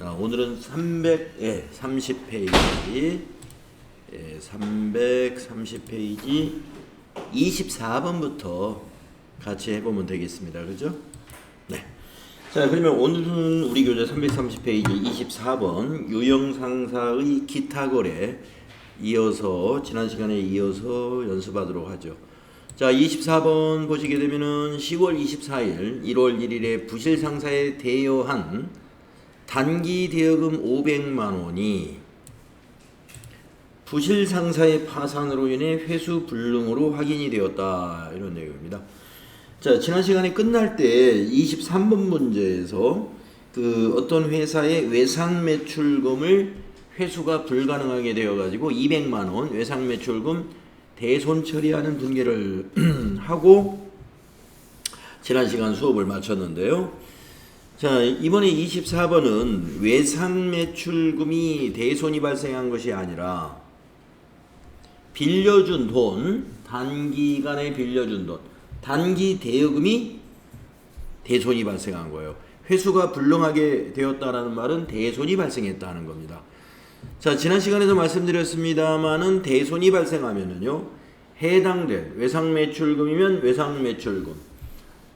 오늘은 330페이지 330페이지 24번부터 같이 해보면 되겠습니다. 그죠? 네. 자, 그러면 오늘은 우리 교재 330페이지 24번 유형상사의 기타거래 이어서 지난 시간에 이어서 연습하도록 하죠. 자, 24번 보시게 되면은 10월 24일 1월 1일에 부실상사에 대여한 단기 대여금 500만 원이 부실상사의 파산으로 인해 회수 불능으로 확인이 되었다. 이런 내용입니다. 자, 지난 시간에 끝날 때 23번 문제에서 그 어떤 회사의 외상 매출금을 회수가 불가능하게 되어 가지고 200만 원 외상 매출금 대손 처리하는 분개를 하고 지난 시간 수업을 마쳤는데요. 자, 이번에 24번은 외상 매출금이 대손이 발생한 것이 아니라 빌려준 돈, 단기간에 빌려준 돈, 단기 대여금이 대손이 발생한 거예요. 회수가 불능하게 되었다라는 말은 대손이 발생했다는 겁니다. 자, 지난 시간에도 말씀드렸습니다만은 대손이 발생하면은요, 해당된 외상 매출금이면 외상 매출금,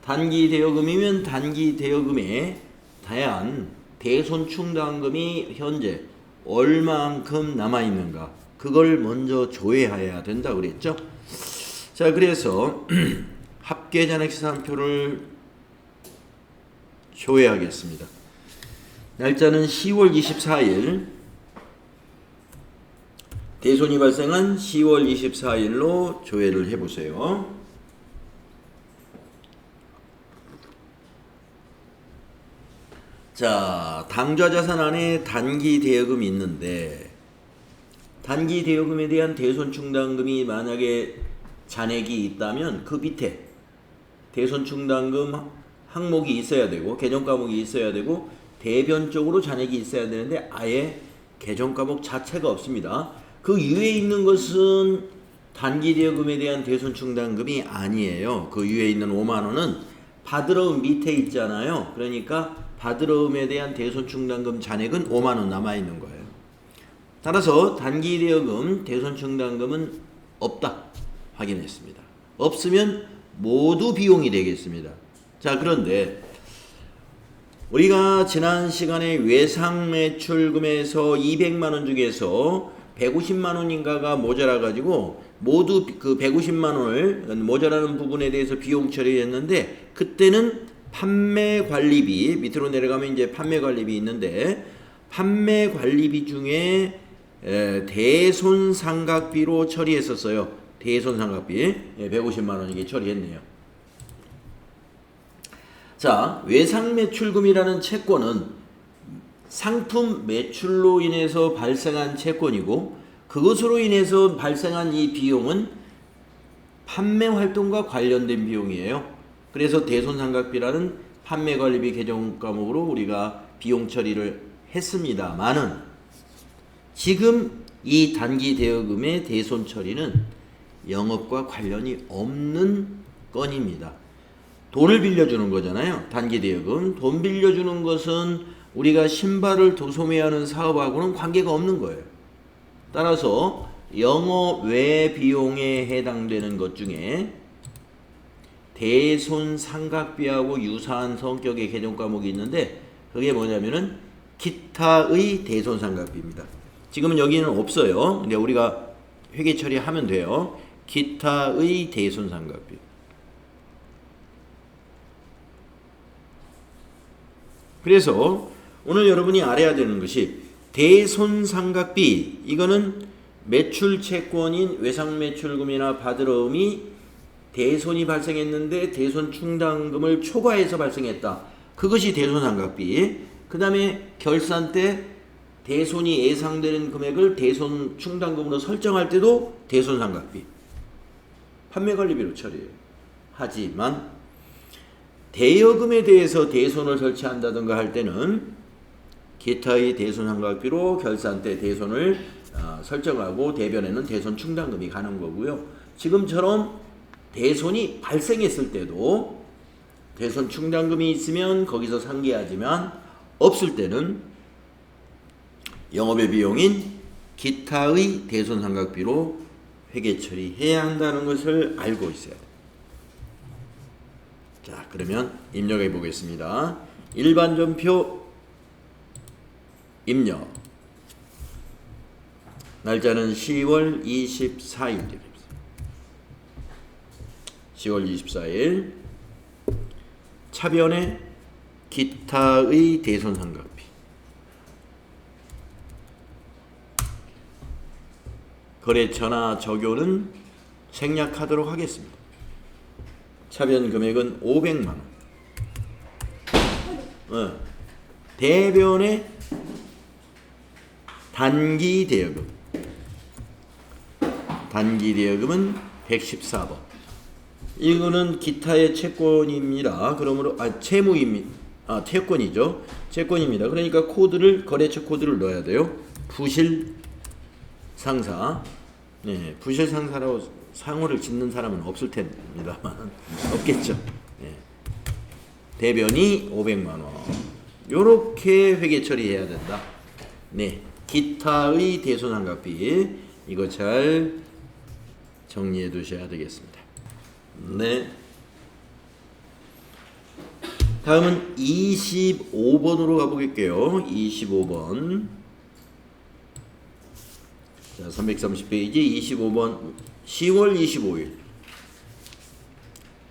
단기 대여금이면 단기 대여금에 대한 대손 충당금이 현재 얼만큼 남아 있는가, 그걸 먼저 조회해야 된다 그랬죠. 자, 그래서 합계잔액시산표를 조회하겠습니다. 날짜는 10월 24일, 대손이 발생한 10월 24일로 조회를 해보세요. 자, 당좌자산 안에 단기 대여금이 있는데 단기 대여금에 대한 대손 충당금이 만약에 잔액이 있다면 그 밑에 대손 충당금 항목이 있어야 되고 개정 과목이 있어야 되고 대변적으로 잔액이 있어야 되는데 아예 개정 과목 자체가 없습니다. 그 위에 있는 것은 단기 대여금에 대한 대손 충당금이 아니에요. 그 위에 있는 5만 원은 받으러움 밑에 있잖아요. 그러니까 받으러움에 대한 대손 충당금 잔액은 5만 원 남아 있는 거예요. 따라서 단기 대여금 대손 충당금은 없다 확인했습니다. 없으면 모두 비용이 되겠습니다. 자, 그런데 우리가 지난 시간에 외상 매출금에서 200만 원 중에서 150만 원인가가 모자라 가지고 모두 그 150만 원을 모자라는 부분에 대해서 비용 처리했는데, 그때는 판매 관리비 밑으로 내려가면 이제 판매 관리비 있는데 판매 관리비 중에 대손 상각비로 처리했었어요. 대손 상각비 150만 원 이게 처리했네요. 자, 외상 매출금이라는 채권은 상품 매출로 인해서 발생한 채권이고, 그것으로 인해서 발생한 이 비용은 판매 활동과 관련된 비용이에요. 그래서 대손상각비라는 판매관리비 개정 과목으로 우리가 비용 처리를 했습니다만은 지금 이 단기 대여금의 대손 처리는 영업과 관련이 없는 건입니다. 돈을 빌려주는 거잖아요. 단기 대여금. 돈 빌려주는 것은 우리가 신발을 도소매하는 사업하고는 관계가 없는 거예요. 따라서 영업 외 비용에 해당되는 것 중에 대손 상각비하고 유사한 성격의 개정 과목이 있는데 그게 뭐냐면은 기타의 대손 상각비입니다. 지금은 여기는 없어요. 근데 우리가 회계 처리하면 돼요. 기타의 대손 상각비. 그래서 오늘 여러분이 알아야 되는 것이 대손 상각비, 이거는 매출 채권인 외상 매출금이나 받으러움이 대손이 발생했는데 대손 충당금을 초과해서 발생했다. 그것이 대손 상각비. 그 다음에 결산 때 대손이 예상되는 금액을 대손 충당금으로 설정할 때도 대손 상각비. 판매관리비로 처리해요. 하지만 대여금에 대해서 대손을 설치한다든가 할 때는 기타의 대손 상각비로 결산 때 대손을 설정하고 대변에는 대손 충당금이 가는 거고요. 지금처럼 대손이 발생했을 때도 대손 충당금이 있으면 거기서 상기하지만 없을 때는 영업의 비용인 기타의 대손상각비로 회계 처리해야 한다는 것을 알고 있어야 돼. 자, 그러면 입력해 보겠습니다. 일반전표 입력. 날짜는 10월 24일. 10월 24일. 차변에 기타의 대손상각비. 거래처나 적용은 생략하도록 하겠습니다. 차변 금액은 500만 원. 대변의 단기 대여금. 단기 대여금은 114번. 이거는 기타의 채권입니다. 그러므로 채무입니다. 채권이죠. 채권입니다. 그러니까 코드를 거래처 코드를 넣어야 돼요. 부실 상사. 네, 부실 상사라고 상호를 짓는 사람은 없을 텐데입니다만 없겠죠. 네. 대변이 500만 원. 요렇게 회계 처리해야 된다. 네. 기타의 대손상각비 이거 잘 정리해 두셔야 되겠습니다. 네. 다음은 25번으로 가보겠게요. 25번. 자, 330페이지 25번 10월 25일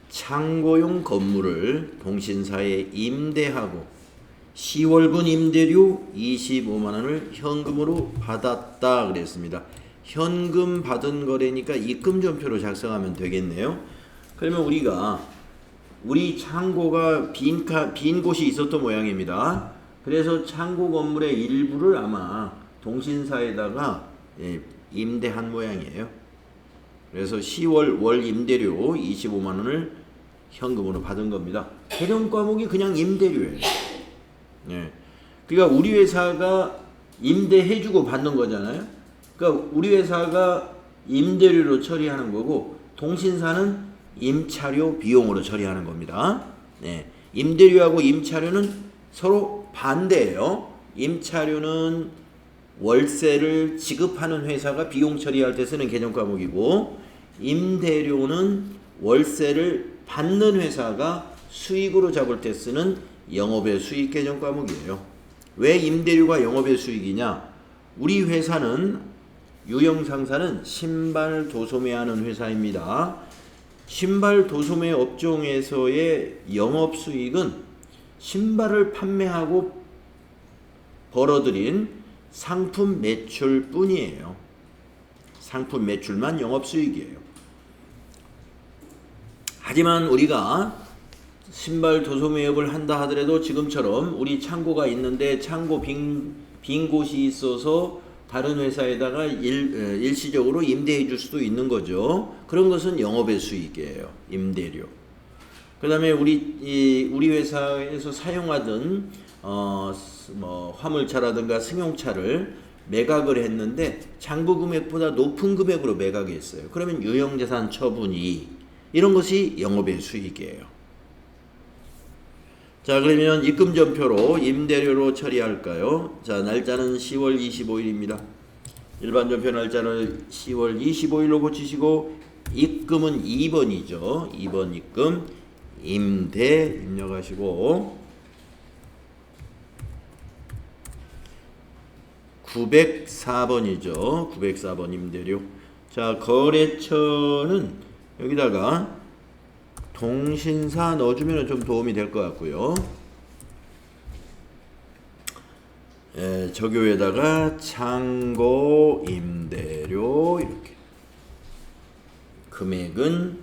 창고용 건물을 동신사에 임대하고 10월분 임대료 25만원을 현금으로 받았다 그랬습니다. 현금 받은 거래니까 입금전표로 작성하면 되겠네요. 그러면 우리 창고가 빈 곳이 있었던 모양입니다. 그래서 창고 건물의 일부를 아마 동신사에다가 임대한 모양이에요. 그래서 10월 월 임대료 25만원을 현금으로 받은 겁니다. 개념 과목이 그냥 임대료예요. 네. 그러니까 우리 회사가 임대해주고 받는 거잖아요. 그러니까 우리 회사가 임대료로 처리하는 거고 동신사는 임차료 비용으로 처리하는 겁니다. 네. 임대료하고 임차료는 서로 반대예요. 임차료는 월세를 지급하는 회사가 비용 처리할 때 쓰는 개념 과목이고 임대료는 월세를 받는 회사가 수익으로 잡을 때 쓰는 영업의 수익 개념 과목이에요. 왜 임대료가 영업의 수익이냐? 우리 회사는 유형상사는 신발 도소매하는 회사입니다. 신발 도소매 업종에서의 영업 수익은 신발을 판매하고 벌어들인 상품 매출 뿐이에요. 상품 매출만 영업 수익이에요. 하지만 우리가 신발 도소매업을 한다 하더라도 지금처럼 우리 창고가 있는데 창고 빈 곳이 있어서 다른 회사에다가 일시적으로 임대해 줄 수도 있는 거죠. 그런 것은 영업의 수익이에요. 임대료. 그 다음에 우리 회사에서 사용하던 화물차라든가 승용차를 매각을 했는데 장부 금액보다 높은 금액으로 매각했어요. 그러면 유형자산 처분이 이런 것이 영업의 수익이에요. 자, 그러면 입금전표로 임대료로 처리할까요? 자, 날짜는 10월 25일입니다. 일반전표 날짜를 10월 25일로 고치시고 입금은 2번이죠. 2번 입금 임대 입력하시고 904번이죠. 904번 임대료. 자, 거래처는 여기다가 동신사 넣어주면 좀 도움이 될 것 같고요. 적요에다가 창고 임대료 이렇게 금액은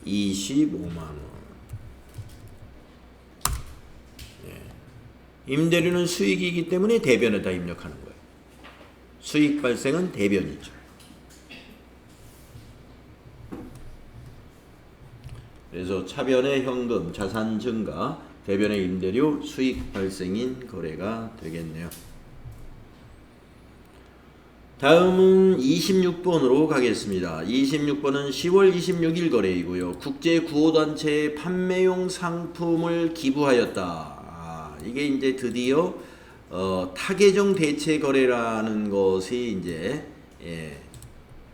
25만원. 임대료는 수익이기 때문에 대변에다 입력하는 거예요. 수익 발생은 대변이죠. 그래서 차변의 현금, 자산 증가, 대변의 임대료, 수익 발생인 거래가 되겠네요. 다음은 26번으로 가겠습니다. 26번은 10월 26일 거래이고요. 국제구호단체에 판매용 상품을 기부하였다. 이게 이제 드디어 타계정 대체 거래라는 것이 이제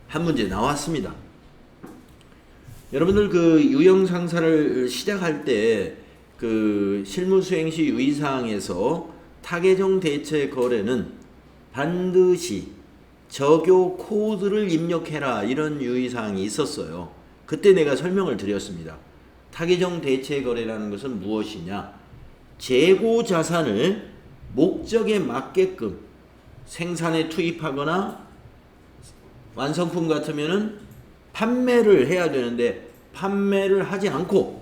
한 문제 나왔습니다. 여러분들 그 유형 상사를 시작할 때 그 실무 수행 시 유의사항에서 타계정 대체 거래는 반드시 적요 코드를 입력해라 이런 유의사항이 있었어요. 그때 내가 설명을 드렸습니다. 타계정 대체 거래라는 것은 무엇이냐? 재고 자산을 목적에 맞게끔 생산에 투입하거나 완성품 같으면은 판매를 해야 되는데 판매를 하지 않고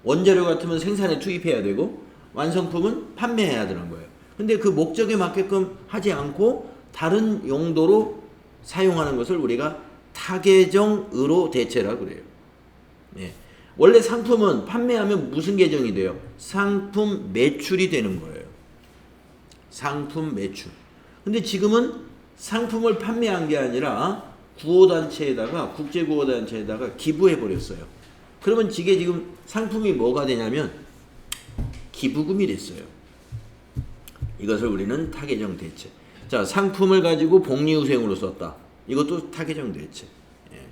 원자료 같으면 생산에 투입해야 되고 완성품은 판매해야 되는 거예요. 근데 그 목적에 맞게끔 하지 않고 다른 용도로 사용하는 것을 우리가 타계정으로 대체라고 그래요. 네. 원래 상품은 판매하면 무슨 계정이 돼요? 상품 매출이 되는 거예요. 상품 매출. 근데 지금은 상품을 판매한 게 아니라 구호단체에다가 국제구호단체에다가 기부해 버렸어요. 그러면 이게 지금 상품이 뭐가 되냐면 기부금이 됐어요. 이것을 우리는 타계정 대체. 자, 상품을 가지고 복리후생으로 썼다. 이것도 타계정 대체.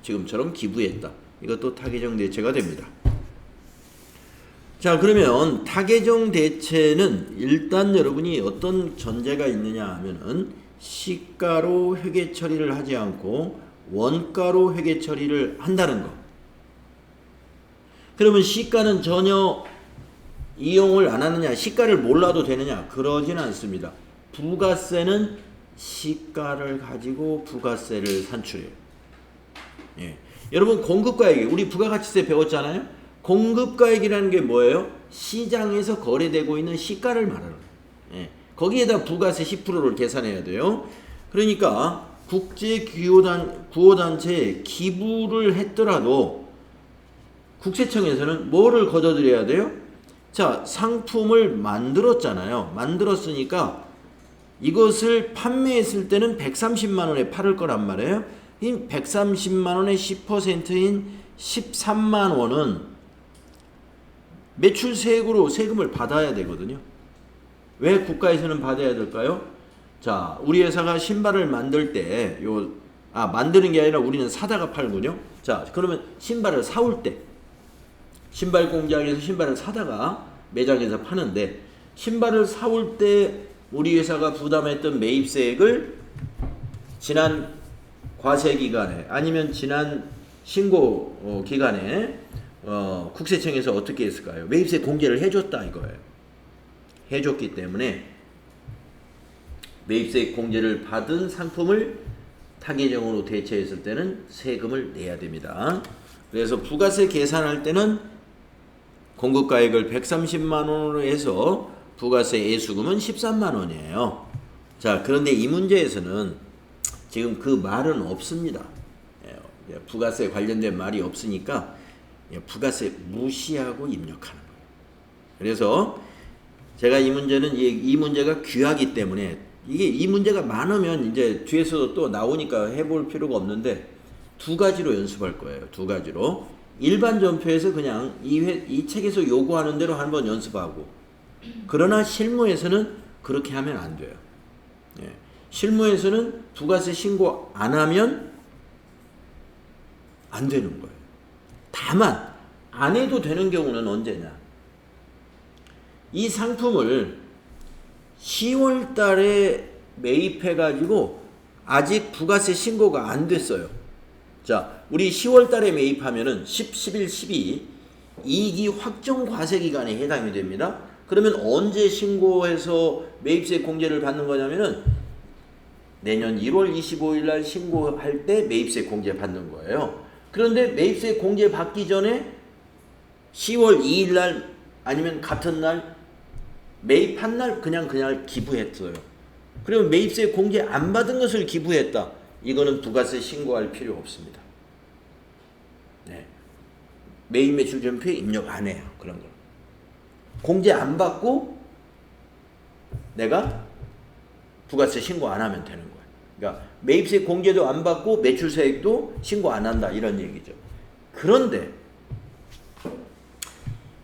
지금처럼 기부했다. 이것도 타계정 대체가 됩니다. 자, 그러면 타계정 대체는 일단 여러분이 어떤 전제가 있느냐 하면은 시가로 회계 처리를 하지 않고 원가로 회계 처리를 한다는 거. 그러면 시가는 전혀 이용을 안 하느냐, 시가를 몰라도 되느냐? 그러진 않습니다. 부가세는 시가를 가지고 부가세를 산출해요. 예. 여러분 공급가액, 우리 부가가치세 배웠잖아요. 공급가액이라는 게 뭐예요? 시장에서 거래되고 있는 시가를 말하는 거예요. 예. 거기에다 부가세 10%를 계산해야 돼요. 그러니까 국제구호단체에 기부를 했더라도 국세청에서는 뭐를 걷어들여야 돼요? 자, 상품을 만들었잖아요. 만들었으니까 이것을 판매했을 때는 130만 원에 팔을 거란 말이에요. 이 130만 원의 10%인 13만 원은 매출세액으로 세금을 받아야 되거든요. 왜 국가에서는 받아야 될까요? 자, 우리 회사가 신발을 만들 때 만드는 게 아니라 우리는 사다가 팔군요. 자, 그러면 신발을 사올 때 신발 공장에서 신발을 사다가 매장에서 파는데 신발을 사올 때 우리 회사가 부담했던 매입세액을 지난 과세 기간에 아니면 지난 신고 기간에 국세청에서 어떻게 했을까요? 매입세 공제를 해줬다 이거예요. 해줬기 때문에 매입세 공제를 받은 상품을 타계정으로 대체했을 때는 세금을 내야 됩니다. 그래서 부가세 계산할 때는 공급가액을 130만 원으로 해서 부가세 예수금은 13만 원이에요. 자, 그런데 이 문제에서는 지금 그 말은 없습니다. 부가세 관련된 말이 없으니까 부가세 무시하고 입력하는 거예요. 그래서 제가 이 문제가 귀하기 때문에 이 문제가 많으면 이제 뒤에서도 또 나오니까 해볼 필요가 없는데 두 가지로 연습할 거예요. 두 가지로. 일반 전표에서 그냥 이 책에서 요구하는 대로 한번 연습하고, 그러나 실무에서는 그렇게 하면 안 돼요. 실무에서는 부가세 신고 안 하면 안 되는 거예요. 다만 안 해도 되는 경우는 언제냐? 이 상품을 10월 달에 매입해 가지고 아직 부가세 신고가 안 됐어요. 자, 우리 10월 달에 매입하면은 10, 11, 12 2기 확정 과세 기간에 해당이 됩니다. 그러면 언제 신고해서 매입세 공제를 받는 거냐면은 내년 1월 25일 날 신고할 때 매입세 공제 받는 거예요. 그런데 매입세 공제 받기 전에 10월 2일 날 아니면 같은 날 매입한 날 그냥 기부했어요. 그러면 매입세 공제 안 받은 것을 기부했다. 이거는 부가세 신고할 필요 없습니다. 매입 매출 전표에 입력 안 해요. 그런 거. 공제 안 받고 내가 부가세 신고 안 하면 되는 거예요. 그러니까 매입세 공제도 안 받고 매출세액도 신고 안 한다 이런 얘기죠. 그런데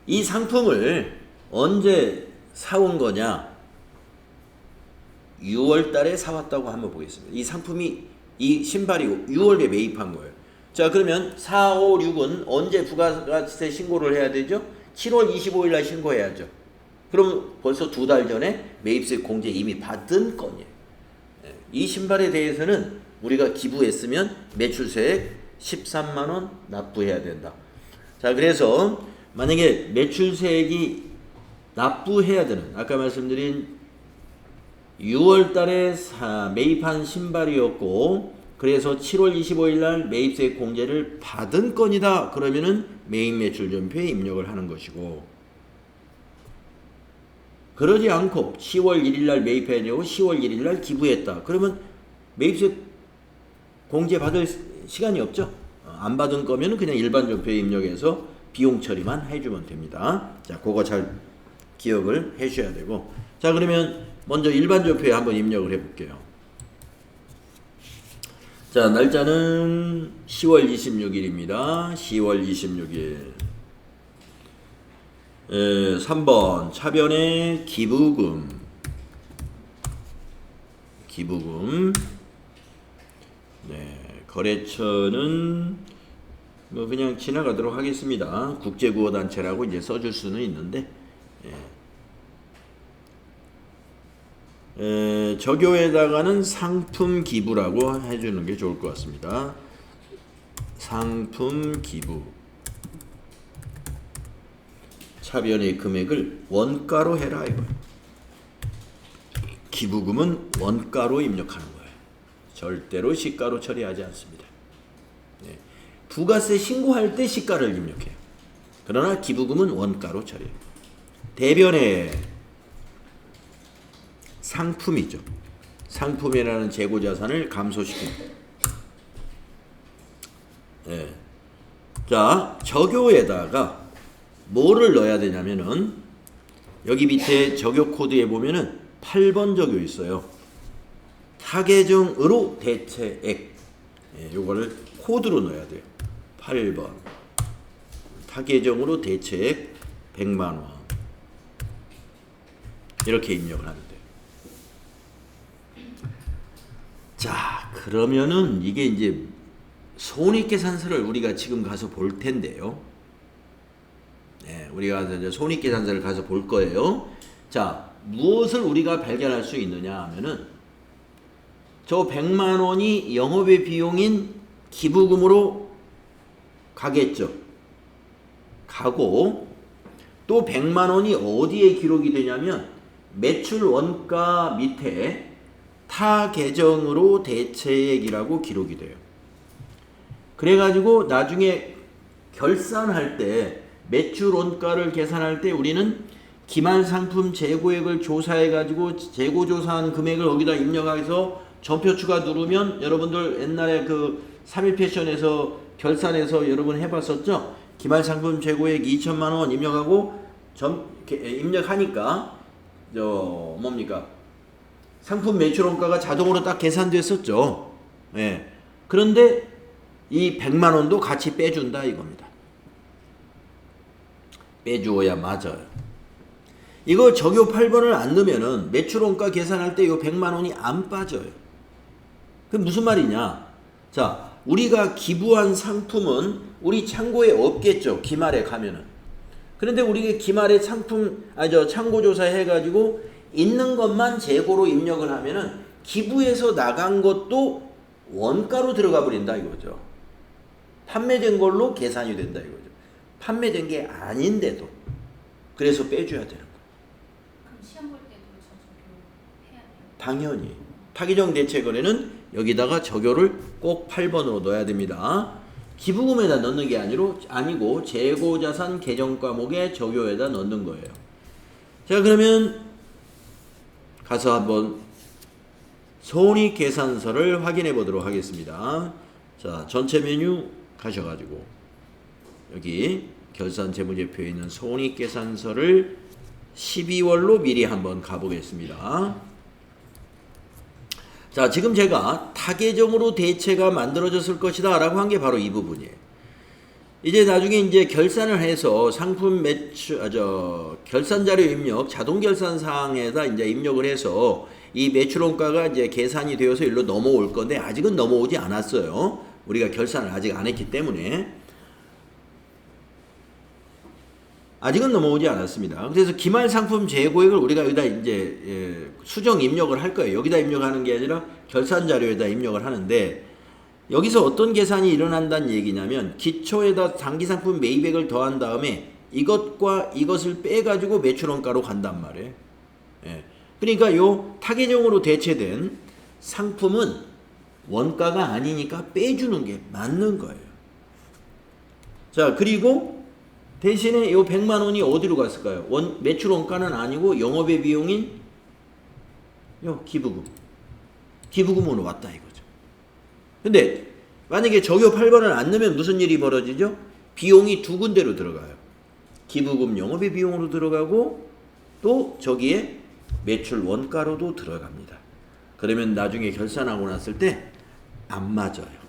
이 상품을 언제 사온 거냐? 6월 달에 사왔다고 한번 보겠습니다. 이 상품이 이 신발이고 6월에 매입한 거예요. 자, 그러면 4, 5, 6은 언제 부가세 신고를 해야 되죠? 7월 25일 날 신고해야죠. 그럼 벌써 2달 전에 매입세 공제 이미 받은 건이에요. 이 신발에 대해서는 우리가 기부했으면 매출세액 13만 원 납부해야 된다. 자, 그래서 만약에 매출세액이 납부해야 되는, 아까 말씀드린 6월 달에 매입한 신발이었고, 그래서 7월 25일 날 매입세 공제를 받은 건이다. 그러면은 매입 매출 전표에 입력을 하는 것이고, 그러지 않고 10월 1일 날 매입해야 되고 10월 1일 날 기부했다. 그러면 매입세 공제 받을 시간이 없죠. 안 받은 거면 그냥 일반 전표에 입력해서 비용 처리만 해주면 됩니다. 자, 그거 잘 기억을 해주셔야 되고, 자, 그러면 먼저 일반 전표에 한번 입력을 해볼게요. 자, 날짜는 10월 26일입니다. 10월 26일. 3번 차변의 기부금. 네, 거래처는 뭐 그냥 지나가도록 하겠습니다. 국제구호단체라고 이제 써줄 수는 있는데, 적요에다가는 상품 기부라고 해주는 게 좋을 것 같습니다. 상품 기부. 차변의 금액을 원가로 해라 이거예요. 기부금은 원가로 입력하는 거예요. 절대로 시가로 처리하지 않습니다. 네. 부가세 신고할 때 시가를 입력해요. 그러나 기부금은 원가로 처리해요. 대변의 상품이죠. 상품이라는 재고자산을 감소시킵니다. 네. 자, 적요에다가 뭐를 넣어야 되냐면은 여기 밑에 적요 코드에 보면은 8번 적요 있어요. 타계정으로 대체액. 요거를 코드로 넣어야 돼요. 8번. 타계정으로 대체액 100만 원. 이렇게 입력을 하면 돼요. 자, 그러면은 이게 이제 손익계산서를 우리가 지금 가서 볼 텐데요. 네, 우리가 이제 손익계산서를 가서 볼 거예요. 자, 무엇을 우리가 발견할 수 있느냐 하면은 저 100만 원이 영업의 비용인 기부금으로 가겠죠. 가고 또 100만 원이 어디에 기록이 되냐면 매출 원가 밑에 타 계정으로 대체액이라고 기록이 돼요. 그래가지고 나중에 결산할 때 매출 원가를 계산할 때 우리는 기말 상품 재고액을 조사해가지고 재고 조사한 금액을 거기다 입력해서 전표 추가 누르면 여러분들 옛날에 그 3일 패션에서 결산해서 여러분 해봤었죠? 기말 상품 재고액 2천만 원 입력하고 입력하니까 뭡니까? 상품 매출 원가가 자동으로 딱 계산됐었죠. 예. 그런데 이 100만 원도 같이 빼준다 이겁니다. 빼주어야 맞아요. 이거 적요 8번을 안 넣으면은 매출 원가 계산할 때 요 100만 원이 안 빠져요. 그게 무슨 말이냐? 자, 우리가 기부한 상품은 우리 창고에 없겠죠. 기말에 가면은. 그런데 우리가 기말에 창고 조사해 가지고 있는 것만 재고로 입력을 하면은 기부해서 나간 것도 원가로 들어가 버린다 이거죠. 판매된 걸로 계산이 된다 이거죠. 판매된 게 아닌데도. 그래서 빼줘야 되는 거예요. 그럼 시험 볼 때도 저 적용해야 돼요? 당연히. 타기정 대체 거래는 여기다가 적요를 꼭 8번으로 넣어야 됩니다. 기부금에다 넣는 게 아니고 재고자산 계정 과목에 적요에다 넣는 거예요. 자, 그러면 가서 한번 손익계산서를 확인해 보도록 하겠습니다. 자, 전체 메뉴 가셔가지고 여기 결산재무제표에 있는 손익계산서를 12월로 미리 한번 가보겠습니다. 자, 지금 제가 타계정으로 대체가 만들어졌을 것이다 라고 한 게 바로 이 부분이에요. 이제 나중에 이제 결산을 해서 상품 매출, 결산자료 입력, 자동 결산 사항에다 이제 입력을 해서 이 매출 원가가 이제 계산이 되어서 일로 넘어올 건데 아직은 넘어오지 않았어요. 우리가 결산을 아직 안 했기 때문에 아직은 넘어오지 않았습니다. 그래서 기말 상품 재고액을 우리가 여기다 이제 수정 입력을 할 거예요. 여기다 입력하는 게 아니라 결산 자료에다 입력을 하는데 여기서 어떤 계산이 일어난다는 얘기냐면 기초에다 단기 상품 매입액을 더한 다음에 이것과 이것을 빼가지고 매출 원가로 간단 말이에요. 예. 그러니까 요 타계정으로 대체된 상품은 원가가 아니니까 빼주는 게 맞는 거예요. 자, 그리고 대신에 요 100만 원이 어디로 갔을까요? 매출 원가는 아니고 영업의 비용인 요 기부금. 기부금으로 왔다 이거죠. 근데 만약에 적요 8번을 안 넣으면 무슨 일이 벌어지죠? 비용이 두 군데로 들어가요. 기부금 영업의 비용으로 들어가고 또 저기에 매출 원가로도 들어갑니다. 그러면 나중에 결산하고 났을 때 안 맞아요.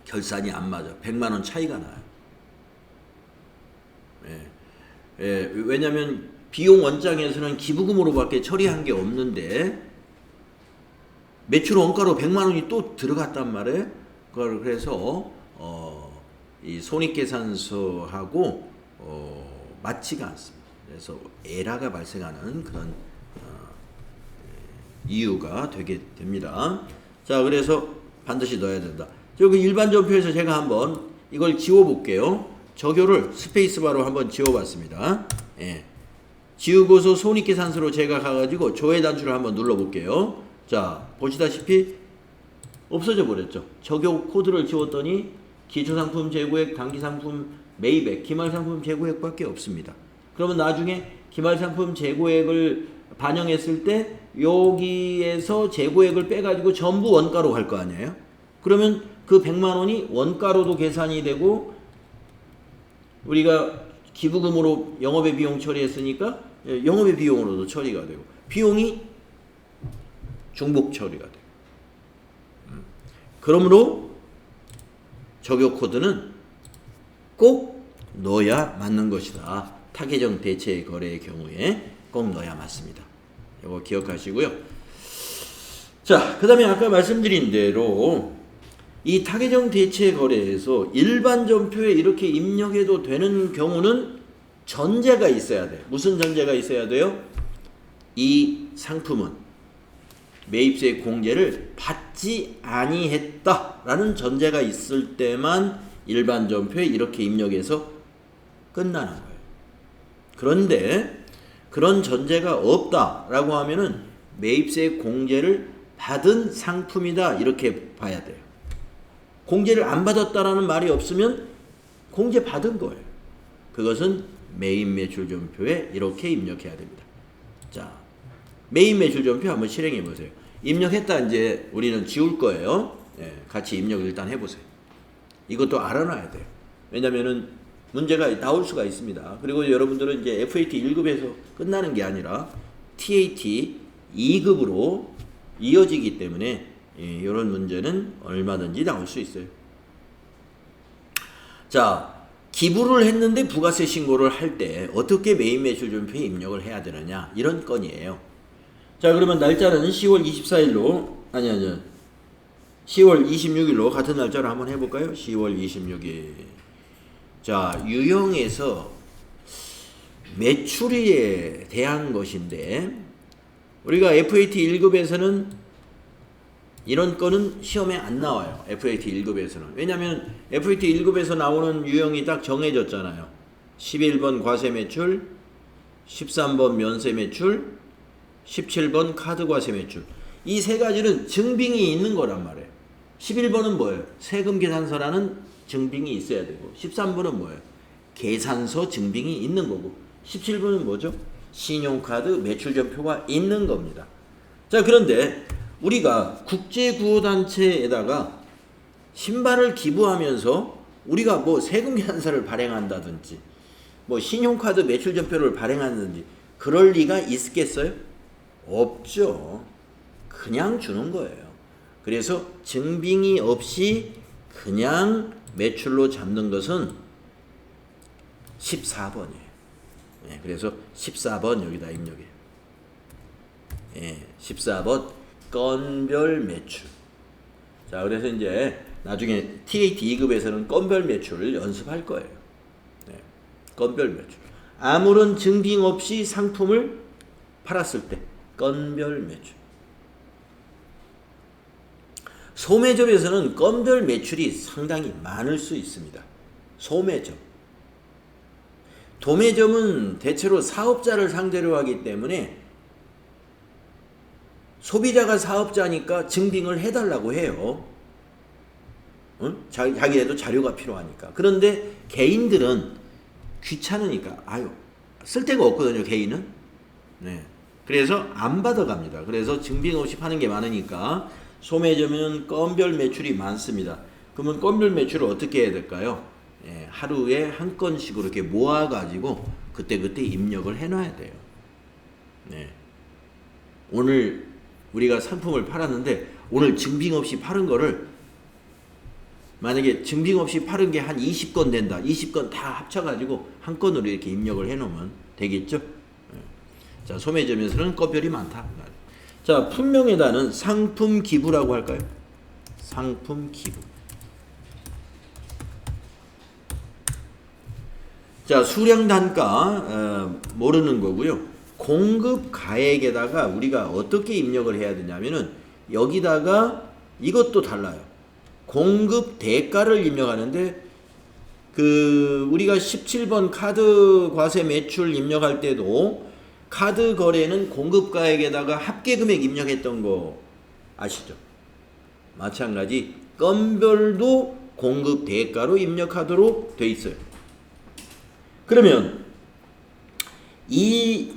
결산이 안 맞아. 100만 원 차이가 나요. 왜냐하면 비용 원장에서는 기부금으로밖에 처리한 게 없는데 매출 원가로 100만 원이 또 들어갔단 말이에요. 그래서 이 손익계산서하고 맞지가 않습니다. 그래서 에러가 발생하는 그런 이유가 되게 됩니다. 자, 그래서 반드시 넣어야 된다. 여기 일반 전표에서 제가 한번 이걸 지워볼게요. 적요를 스페이스바로 한번 지워봤습니다. 예. 지우고서 손익계산서로 제가 가가지고 조회 단추를 한번 눌러볼게요. 자, 보시다시피 없어져 버렸죠. 적요 코드를 지웠더니 기초상품 재고액, 단기상품 매입액, 기말상품 재고액밖에 없습니다. 그러면 나중에 기말상품 재고액을 반영했을 때 여기에서 재고액을 빼가지고 전부 원가로 갈 거 아니에요? 그러면 그 100만 원이 원가로도 계산이 되고 우리가 기부금으로 영업의 비용 처리했으니까 영업의 비용으로도 처리가 되고 비용이 중복 처리가 돼요. 그러므로 적요 코드는 꼭 넣어야 맞는 것이다. 타계정 대체 거래의 경우에 꼭 넣어야 맞습니다. 이거 기억하시고요. 자, 그 다음에 아까 말씀드린 대로 이 타계정 대체 거래에서 일반 전표에 이렇게 입력해도 되는 경우는 전제가 있어야 돼. 무슨 전제가 있어야 돼요? 이 상품은 매입세 공제를 받지 아니했다라는 전제가 있을 때만 일반 전표에 이렇게 입력해서 끝나는 거예요. 그런데 그런 전제가 없다라고 하면은 매입세 공제를 받은 상품이다 이렇게 봐야 돼요. 공제를 안 받았다라는 말이 없으면 공제 받은 거예요. 그것은 매입 매출 전표에 이렇게 입력해야 됩니다. 자, 매입 매출 전표 한번 실행해 보세요. 입력했다 이제 우리는 지울 거예요. 같이 입력 일단 해보세요. 이것도 알아놔야 돼요. 왜냐면은 문제가 나올 수가 있습니다. 그리고 여러분들은 이제 FAT 1급에서 끝나는 게 아니라 TAT 2급으로 이어지기 때문에 이런 문제는 얼마든지 나올 수 있어요. 자, 기부를 했는데 부가세 신고를 할 때 어떻게 매입 매출 전표에 입력을 해야 되느냐 이런 건이에요. 자, 그러면 날짜는 10월 24일로 10월 26일로 같은 날짜로 한번 해볼까요? 10월 26일. 자, 유형에서 매출에 대한 것인데 우리가 FAT 1급에서는 이런 건은 시험에 안 나와요. FAT 1급에서는. 왜냐하면 FAT 1급에서 나오는 유형이 딱 정해졌잖아요. 11번 과세 매출, 13번 면세 매출, 17번 카드 과세 매출. 이 세 가지는 증빙이 있는 거란 말이에요. 11번은 뭐예요? 세금 계산서라는 증빙이 있어야 되고 13번은 뭐예요? 계산서 증빙이 있는 거고 17번은 뭐죠? 신용카드 매출전표가 있는 겁니다. 자, 그런데 우리가 국제구호단체에다가 신발을 기부하면서 우리가 뭐 세금 계산서를 발행한다든지 뭐 신용카드 매출전표를 발행하든지 그럴 리가 있겠어요? 없죠. 그냥 주는 거예요. 그래서 증빙이 없이 그냥 매출로 잡는 것은 14번이에요. 그래서 14번 여기다 입력해요. 14번 건별 매출. 자, 그래서 이제 나중에 TAT 2급에서는 건별 매출을 연습할 거예요. 건별 매출. 아무런 증빙 없이 상품을 팔았을 때 건별 매출. 소매점에서는 건별 매출이 상당히 많을 수 있습니다. 소매점. 도매점은 대체로 사업자를 상대로 하기 때문에 소비자가 사업자니까 증빙을 해달라고 해요. 응? 자기네도 자료가 필요하니까. 그런데 개인들은 귀찮으니까 쓸데가 없거든요. 개인은. 네. 그래서 안 받아갑니다. 그래서 증빙 없이 파는 게 많으니까 소매점은 건별 매출이 많습니다. 그러면 건별 매출을 어떻게 해야 될까요? 하루에 한 건씩으로 이렇게 모아가지고 그때그때 입력을 해놔야 돼요. 네. 오늘 우리가 상품을 팔았는데 오늘 증빙 없이 파는 거를 만약에 증빙 없이 파는 게 한 20건 된다. 20건 다 합쳐가지고 한 건으로 이렇게 입력을 해놓으면 되겠죠? 자, 소매점에서는 건별이 많다. 자, 품명에다는 상품 기부라고 할까요? 상품 기부. 자, 수량 단가 모르는 거고요. 공급 가액에다가 우리가 어떻게 입력을 해야 되냐면은 여기다가 이것도 달라요. 공급 대가를 입력하는데 우리가 17번 카드 과세 매출 입력할 때도 카드 거래는 공급 가액에다가 합계 금액 입력했던 거 아시죠? 마찬가지 건별도 공급 대가로 입력하도록 돼 있어요. 그러면 이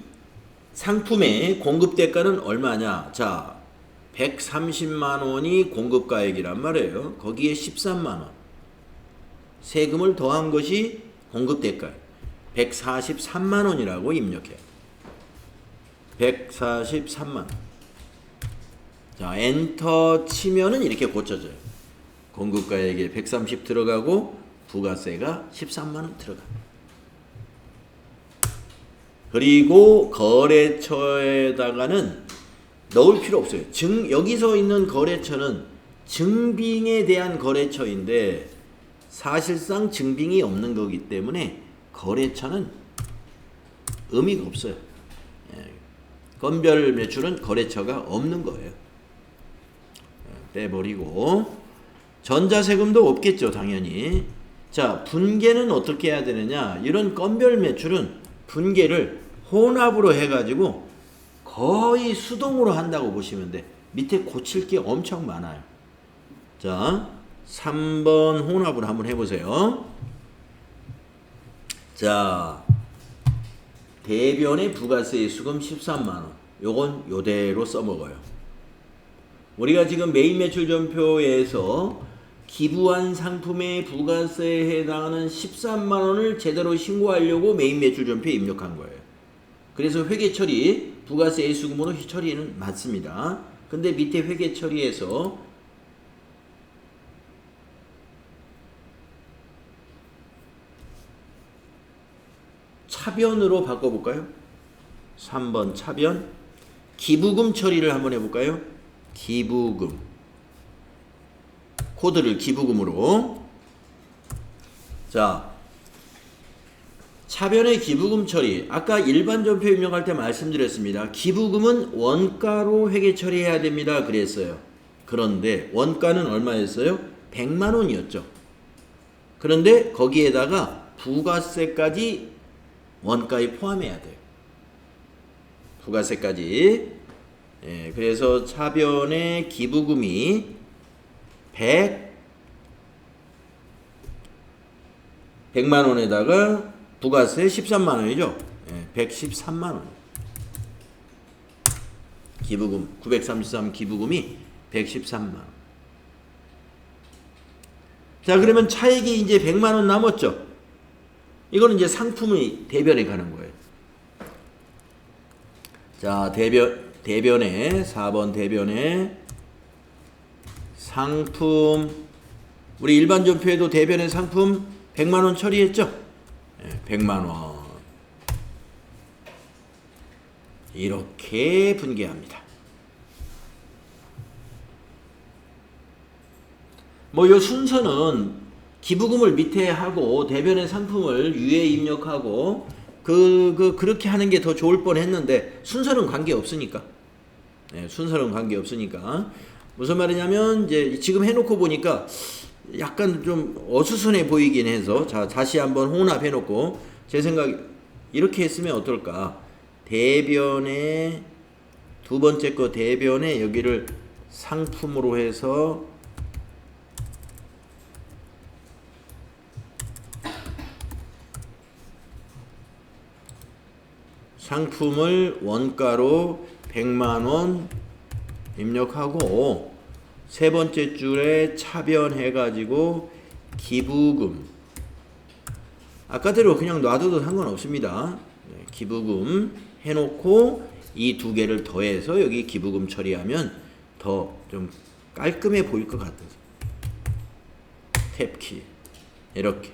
상품의 공급 대가는 얼마냐? 자, 130만 원이 공급 가액이란 말이에요. 거기에 13만 원. 세금을 더한 것이 공급 대가. 143만 원이라고 입력해요. 143만 원. 자, 엔터 치면은 이렇게 고쳐져요. 공급 가액에 130 들어가고 부가세가 13만 원 들어가. 그리고 거래처에다가는 넣을 필요 없어요. 여기서 있는 거래처는 증빙에 대한 거래처인데 사실상 증빙이 없는 거기 때문에 거래처는 의미가 없어요. 건별 매출은 거래처가 없는 거예요. 빼버리고 전자세금도 없겠죠, 당연히. 자, 분계는 어떻게 해야 되느냐? 이런 건별 매출은 분계를 혼합으로 해가지고 거의 수동으로 한다고 보시면 돼. 밑에 고칠 게 엄청 많아요. 자, 3번 혼합으로 한번 해보세요. 자, 대변의 부가세 수금 13만원. 요건 요대로 써먹어요. 우리가 지금 메인 매출 전표에서 기부한 상품의 부가세에 해당하는 13만원을 제대로 신고하려고 메인 매출 전표에 입력한 거예요. 그래서 회계 처리, 부가세 수금으로 처리는 맞습니다. 근데 밑에 회계 처리에서 차변으로 바꿔볼까요? 3번 차변. 기부금 처리를 한번 해볼까요? 기부금. 코드를 기부금으로. 자, 차변의 기부금 처리. 아까 일반 전표 입력할 때 말씀드렸습니다. 기부금은 원가로 회계 처리해야 됩니다. 그랬어요. 그런데 원가는 얼마였어요? 100만 원이었죠. 그런데 거기에다가 부가세까지 원가에 포함해야 돼요. 부가세까지. 그래서 차변의 기부금이 100만 원에다가 부가세 13만 원이죠. 113만 원. 기부금 933 기부금이 113만 원. 자, 그러면 차액이 이제 100만 원 남았죠. 이거는 이제 상품의 대변에 가는 거예요. 자, 대변에 4번 대변에 상품. 우리 일반 전표에도 대변의 상품 100만 원 처리했죠? 100만 원. 이렇게 분계합니다. 뭐 요 순서는 기부금을 밑에 하고 대변의 상품을 위에 입력하고 그렇게 하는 게 더 좋을 뻔했는데 순서는 관계 없으니까. 네, 순서는 관계 없으니까. 무슨 말이냐면 이제 지금 해놓고 보니까 약간 좀 어수선해 보이긴 해서 자 다시 한번 혼합해 놓고 제 생각 이렇게 했으면 어떨까? 대변에 두 번째 거 대변에 여기를 상품으로 해서 상품을 원가로 100만원 입력하고 세 번째 줄에 차변해 가지고 기부금 아까대로 그냥 놔둬도 상관없습니다. 네, 기부금 해놓고 이 두 개를 더해서 여기 기부금 처리하면 더 좀 깔끔해 보일 것 같아서 탭키 이렇게.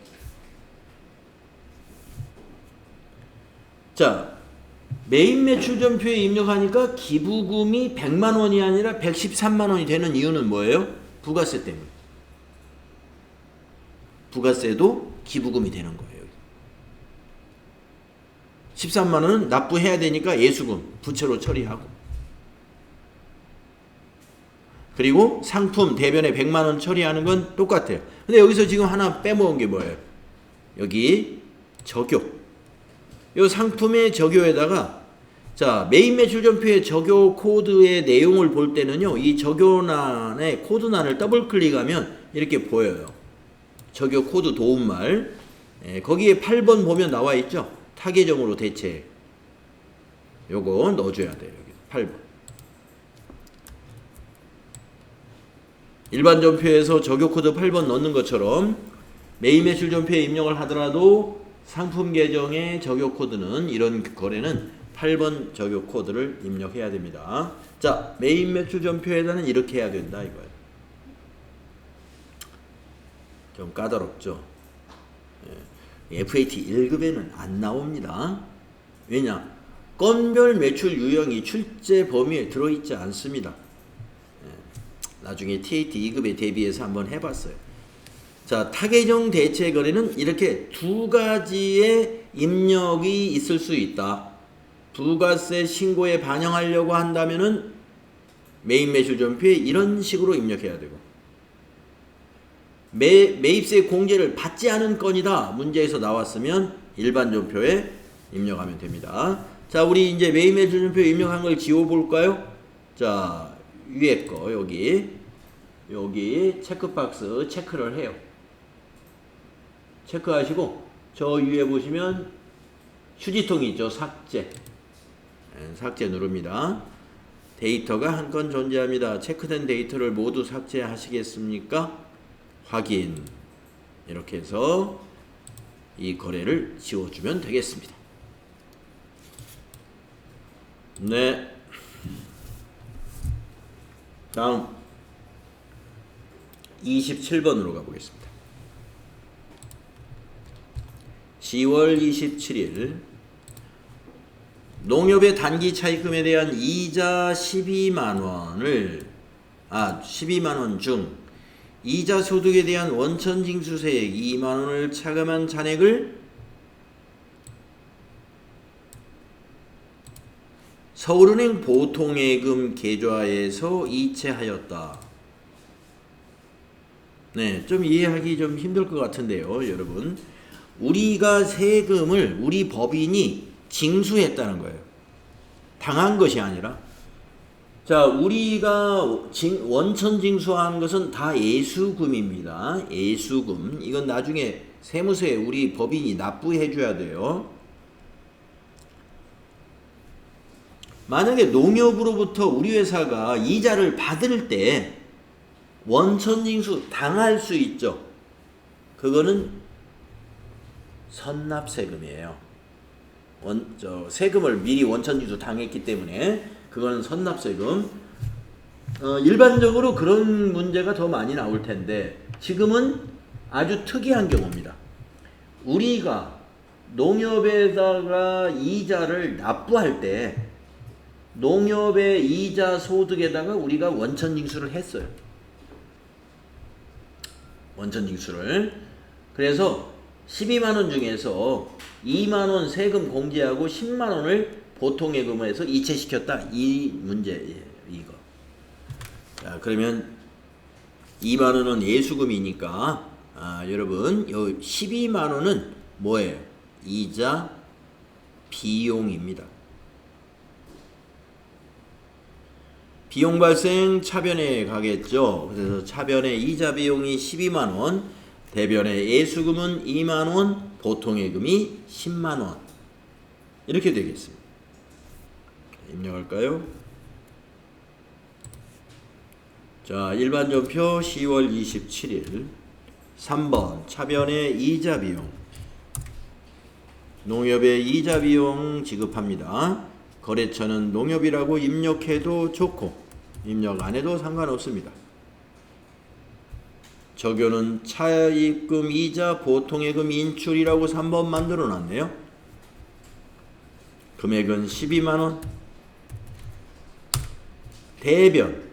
자, 메인 매출 전표에 입력하니까 기부금이 100만 원이 아니라 113만 원이 되는 이유는 뭐예요? 부가세 때문에. 부가세도 기부금이 되는 거예요. 13만 원은 납부해야 되니까 예수금 부채로 처리하고. 그리고 상품 대변에 100만 원 처리하는 건 똑같아요. 근데 여기서 지금 하나 빼먹은 게 뭐예요? 여기 적요. 이 상품의 적요에다가 자 메인 매출 전표의 적요 코드의 내용을 볼 때는요. 이 적요란의 코드란을 더블 클릭하면 이렇게 보여요. 적요 코드 도움말. 거기에 8번 보면 나와 있죠. 타계정으로 대체. 요거 넣어줘야 돼요. 여기 8번. 일반 전표에서 적요 코드 8번 넣는 것처럼 메인 매출 전표에 입력을 하더라도 상품 계정의 적요 코드는 이런 거래는 8번 적요 코드를 입력해야 됩니다. 자, 메인 매출 전표에다는 이렇게 해야 된다 이거예요. 좀 까다롭죠. FAT 1급에는 안 나옵니다. 왜냐? 건별 매출 유형이 출제 범위에 들어있지 않습니다. 나중에 TAT 2급에 대비해서 한번 해봤어요. 자, 타계정 대체 거래는 이렇게 두 가지의 입력이 있을 수 있다. 부가세 신고에 반영하려고 한다면은 메인 매출 전표에 이런 식으로 입력해야 되고 매입세 공제를 받지 않은 건이다. 문제에서 나왔으면 일반 전표에 입력하면 됩니다. 자, 우리 이제 메인 매출 전표에 입력한 걸 지워볼까요? 자, 위에 거 여기 체크박스 체크를 해요. 체크하시고 저 위에 보시면 휴지통이 있죠. 삭제. 삭제 누릅니다. 데이터가 한 건 존재합니다. 체크된 데이터를 모두 삭제하시겠습니까? 확인. 이렇게 해서 이 거래를 지워주면 되겠습니다. 네. 다음 27번으로 가보겠습니다. 10월 27일 농협의 단기 차입금에 대한 이자 12만원을 12만원 중 이자 소득에 대한 원천 징수세액 2만원을 차감한 잔액을 서울은행 보통예금 계좌에서 이체하였다. 네, 좀 이해하기 좀 힘들 것 같은데요, 여러분. 우리가 세금을 우리 법인이 징수했다는 거예요. 당한 것이 아니라. 자, 우리가 원천 징수한 것은 다 예수금입니다. 예수금. 이건 나중에 세무서에 우리 법인이 납부해 줘야 돼요. 만약에 농협으로부터 우리 회사가 이자를 받을 때 원천징수 당할 수 있죠. 그거는 선납세금이에요. 세금을 미리 원천징수 당했기 때문에 그거는 선납세금. 일반적으로 그런 문제가 더 많이 나올 텐데 지금은 아주 특이한 경우입니다. 우리가 농협에다가 이자를 납부할 때 농협의 이자 소득에다가 우리가 원천징수를 했어요. 원천징수를. 그래서 12만원 중에서 2만원 세금 공제하고 10만원을 보통예금에서 이체시켰다. 이 문제예요. 이거. 자, 그러면 2만원은 예수금이니까 여러분 요 12만원은 뭐예요? 이자 비용입니다. 비용 발생 차변에 가겠죠. 그래서 차변의 이자 비용이 12만원, 대변의 예수금은 2만원, 보통예금이 10만원. 이렇게 되겠습니다. 입력할까요? 자, 일반전표 10월 27일 3번 차변의 이자 비용. 농협의 이자 비용 지급합니다. 거래처는 농협이라고 입력해도 좋고 입력 안 해도 상관없습니다. 적용은 차입금 이자 보통예금 인출이라고 3번 만들어 놨네요. 금액은 12만원. 대변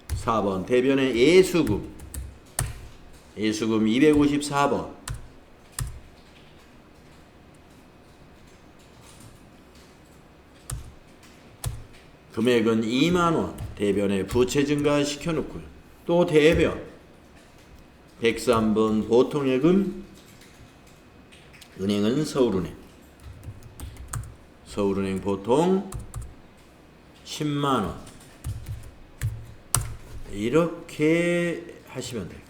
4번 대변의 예수금 254번. 금액은 2만원. 대변에 부채 증가 시켜놓고요. 또 대변 103번 보통예금. 은행은 서울은행 보통 10만원. 이렇게 하시면 돼요.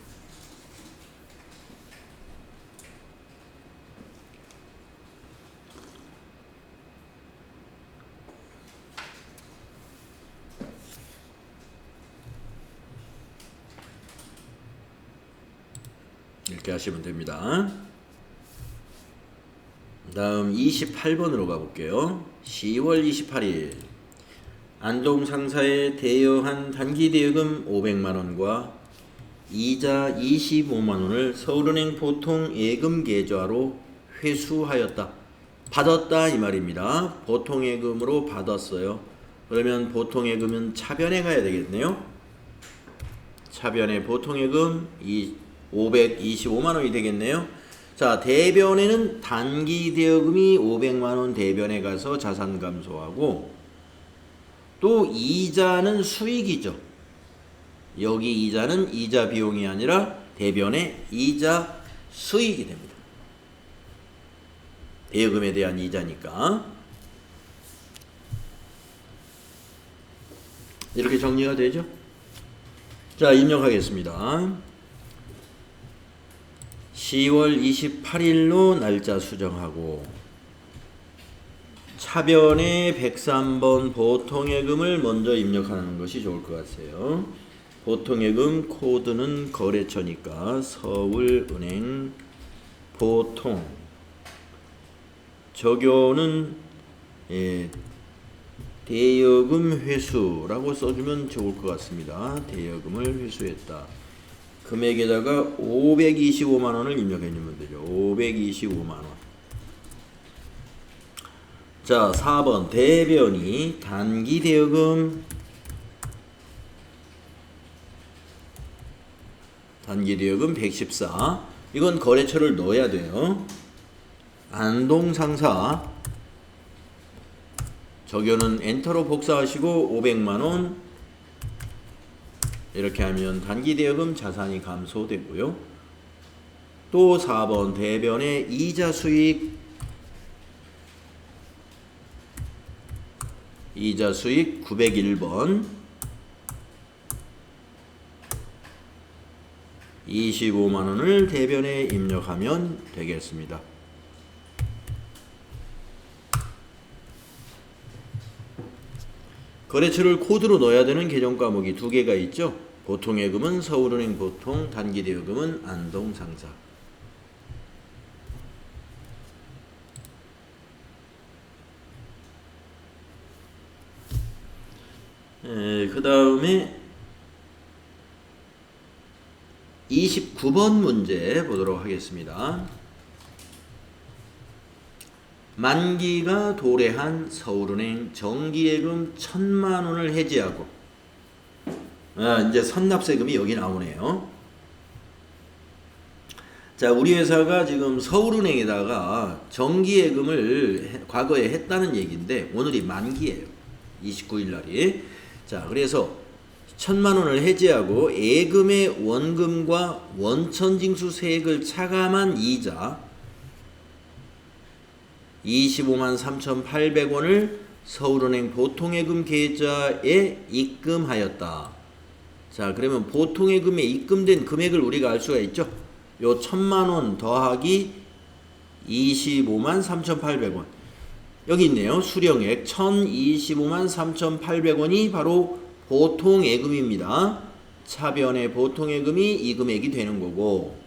이렇게 하시면 됩니다. 다음 28번으로 가볼게요. 10월 28일 안동상사에 대여한 단기대여금 500만원과 이자 25만원을 서울은행 보통예금계좌로 회수하였다. 받았다 이 말입니다. 보통예금으로 받았어요. 그러면 보통예금은 차변에 가야 되겠네요. 차변에 보통예금 525만원이 되겠네요. 자, 대변에는 단기대여금이 500만원 대변에 가서 자산 감소하고 또 이자는 수익이죠. 여기 이자는 이자 비용이 아니라 대변의 이자 수익이 됩니다. 대여금에 대한 이자니까. 이렇게 정리가 되죠? 자, 입력하겠습니다. 10월 28일로 날짜 수정하고 차변에 103번 보통예금을 먼저 입력하는 것이 좋을 것 같아요. 보통예금 코드는 거래처니까 서울은행 보통. 적용은 대여금 회수라고 써주면 좋을 것 같습니다. 대여금을 회수했다. 금액에다가 525만원을 입력해주면 되죠. 525만원. 자, 4번 대변이 단기대여금 114. 이건 거래처를 넣어야 돼요. 안동상사 적용은 엔터로 복사하시고 500만원. 이렇게 하면 단기대여금 자산이 감소되고요. 또 4번 대변의 이자 수익 901번 25만원을 대변에 입력하면 되겠습니다. 거래처를 코드로 넣어야 되는 계정 과목이 두 개가 있죠. 보통예금은 서울은행 보통, 단기대여금은 안동상사. 그 다음에 29번 문제 보도록 하겠습니다. 만기가 도래한 서울은행 정기예금 1000만원을 해지하고 이제 선납세금이 여기 나오네요. 자, 우리 회사가 지금 서울은행에다가 정기예금을 과거에 했다는 얘기인데 오늘이 만기예요. 29일 날이. 자, 그래서 1,000만 원을 해지하고 예금의 원금과 원천징수 세액을 차감한 이자 25만 3,800원을 서울은행 보통예금 계좌에 입금하였다. 자, 그러면 보통예금에 입금된 금액을 우리가 알 수가 있죠. 요 1,000만 원 더하기 25만 3,800원. 여기 있네요. 수령액 1,025만 3,800원이 바로 보통예금입니다. 차변의 보통예금이 이 금액이 되는 거고.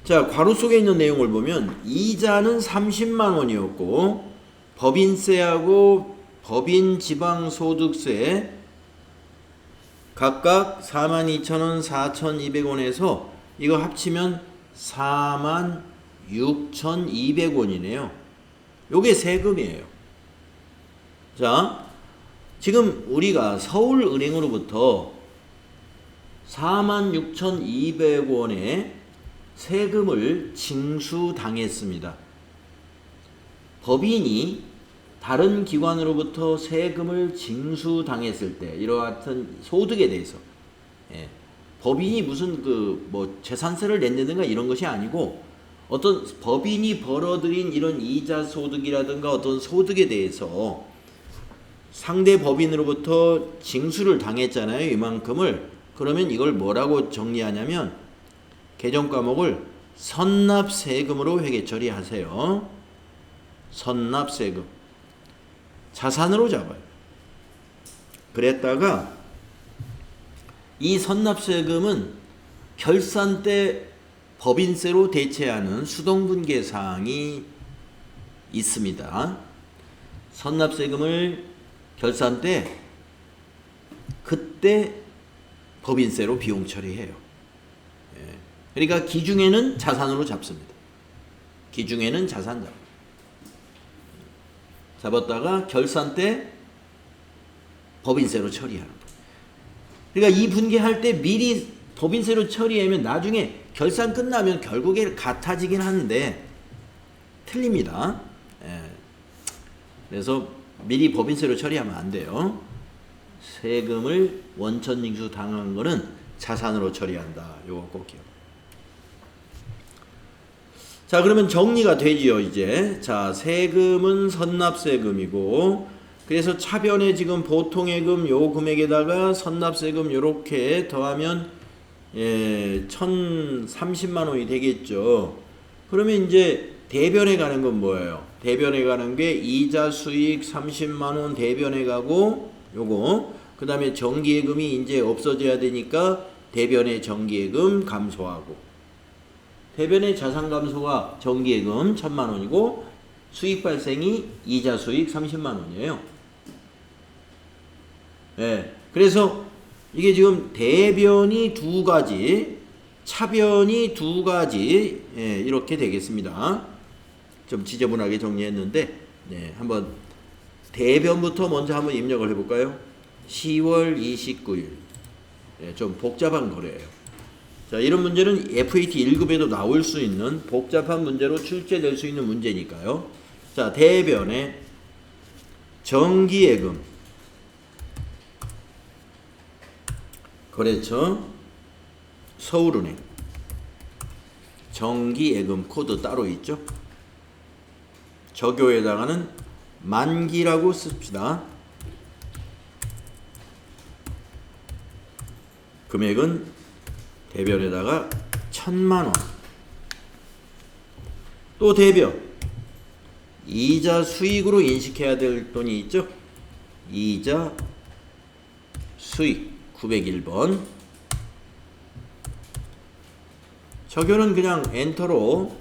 자, 괄호 속에 있는 내용을 보면 이자는 30만 원이었고 법인세하고 법인지방소득세 각각 42,000원, 4,200원에서 이거 합치면 46,200원이네요. 요게 세금이에요. 자, 지금 우리가 서울은행으로부터 46,200원의 세금을 징수당했습니다. 법인이 다른 기관으로부터 세금을 징수당했을 때 이러한 소득에 대해서 법인이 무슨 뭐 재산세를 낸다든가 이런 것이 아니고 어떤 법인이 벌어들인 이런 이자 소득이라든가 어떤 소득에 대해서 상대 법인으로부터 징수를 당했잖아요. 이만큼을. 그러면 이걸 뭐라고 정리하냐면 개정 과목을 선납세금으로 회계 처리하세요. 선납세금. 자산으로 잡아요. 그랬다가 이 선납세금은 결산 때 법인세로 대체하는 수동분계 사항이 있습니다. 선납세금을 결산 때 그때 법인세로 비용 처리해요. 그러니까 기중에는 자산으로 잡습니다. 기중에는 자산 잡았다가 결산 때 법인세로 처리하는 거예요. 그러니까 이 분계할 때 미리 법인세로 처리하면 나중에 결산 끝나면 결국에 같아지긴 하는데 틀립니다. 그래서 미리 법인세로 처리하면 안 돼요. 세금을 원천징수 당한 거는 자산으로 처리한다. 요거 꼭 기억. 자, 그러면 정리가 되지요, 이제. 자, 세금은 선납세금이고, 그래서 차변에 지금 보통예금 요 금액에다가 선납세금 요렇게 더하면 1,030만 원이 되겠죠. 그러면 이제 대변에 가는 건 뭐예요? 대변에 가는 게 이자 수익 30만 원 대변에 가고 요거 그 다음에 정기예금이 이제 없어져야 되니까 대변의 정기예금 감소하고 대변의 자산 감소가 정기예금 1,000만 원이고 수익 발생이 이자 수익 30만 원이에요. 그래서 이게 지금 대변이 두 가지, 차변이 두 가지 이렇게 되겠습니다. 좀 지저분하게 정리했는데 한번 대변부터 먼저 한번 입력을 해볼까요? 10월 29일 좀 복잡한 거래예요. 자, 이런 문제는 FAT 1급에도 나올 수 있는 복잡한 문제로 출제될 수 있는 문제니까요. 자, 대변에 정기예금 거래처 서울은행 정기예금 코드 따로 있죠. 적요에다가는 만기라고 씁시다. 금액은 대변에다가 1,000만 원. 또 대변 이자 수익으로 인식해야 될 돈이 있죠. 이자 수익 901번. 적요는 그냥 엔터로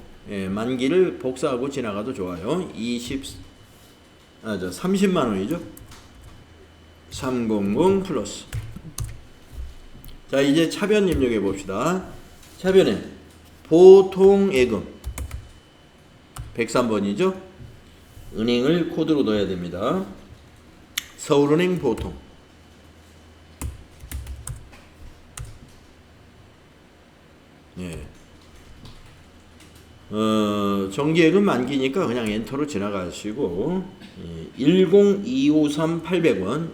만기를 복사하고 지나가도 좋아요. 30만 원이죠. 300 플러스. 자, 이제 차변 입력해 봅시다. 차변에 보통예금 103번이죠. 은행을 코드로 넣어야 됩니다. 서울은행 보통 예. 정기예금 만기니까 그냥 엔터로 지나가시고 10-253-800원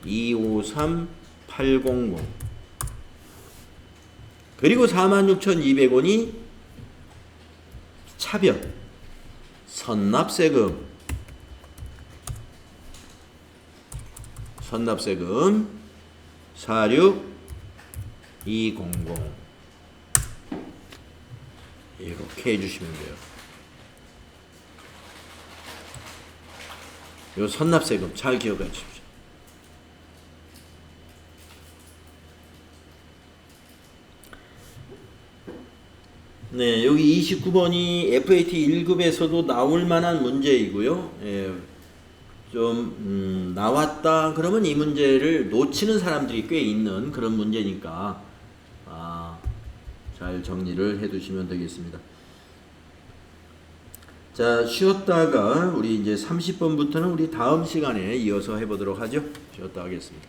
10-253-800 그리고 46,200원이 차변 선납세금 46,200 이렇게 해주시면 돼요. 요 선납세금 잘 기억해 주십시오. 네, 여기 29번이 FAT 1급에서도 나올 만한 문제이고요. 예, 좀 나왔다 그러면 이 문제를 놓치는 사람들이 꽤 있는 그런 문제니까 잘 정리를 해 두시면 되겠습니다. 자, 쉬었다가 우리 이제 30번부터는 우리 다음 시간에 이어서 해보도록 하죠. 쉬었다 하겠습니다.